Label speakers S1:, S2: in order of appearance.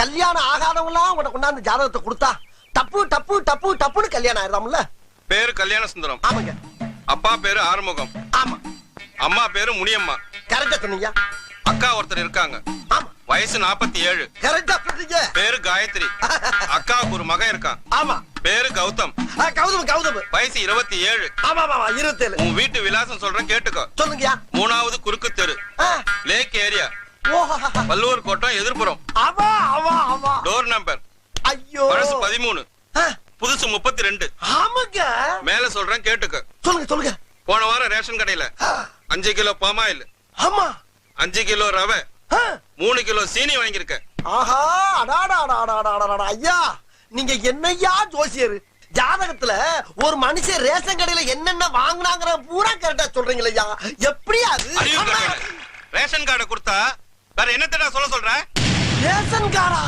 S1: கல்யாணம் ஆகாதவங்களாம் உனக்கு கொண்டாந்து ஜாதகத்தை கொடுத்தா டப்பு டப்பு டப்பு டப்புன்னு கல்யாணம் ஆயிடுறாம்ல.
S2: பேரு கல்யாண சுந்தரம்.
S1: ஆமாங்க.
S2: அப்பா பேரு ஆறுமுகம்.
S1: ஆமா.
S2: அம்மா பேரு முனியம்மா.
S1: கரெக்டா சொன்னீங்க.
S2: அக்கா ஒருத்தர் இருக்காங்க.
S1: ஆமா.
S2: வயசு 47.
S1: கரெக்டா சொன்னீங்க.
S2: பேரு காயத்ரி. அக்காவுக்கு ஒரு மகன் இருக்கான்.
S1: ஆமா.
S2: பேரு கௌதம்.
S1: கௌதம்.
S2: வயசு 27.
S1: ஆமா 27.
S2: உன் வீட்டு விலாசம் சொல்றேன் கேட்டுக்கோ.
S1: சொல்லுங்கயா.
S2: 3வது குறுக்கு தெரு, லேக் ஏரியா, வல்லூர் கோட்டம், எதிர்ப்புறம். டோர் நம்பர்
S1: ஐயோ
S2: பழசு 13, புதுசு 32.
S1: ஆமாங்க.
S2: மேல சொல்றேன் கேட்டுக்கோ.
S1: சொல்லுங்க.
S2: போன வாரம் ரேஷன் கடையில 5 கிலோ பாமாயில்,
S1: ஆமா
S2: 5 கிலோ ரவை, 3 கிலோ சீனி வாங்கியிருக்க.
S1: ஆஹா அடாடா ஐயா, நீங்க என்னையா ஜோசியர்? ஜாதகத்துல ஒரு மனுஷன் ரேஷன் கடையில என்னென்ன வாங்கினாங்கிற பூரா கரெக்டா சொல்றீங்களா? எப்படி அது?
S2: ரேஷன் கார்டை கொடுத்தா வேற என்னத்தடா சொல்ல சொல்ற?
S1: ரேஷன் கார்டா?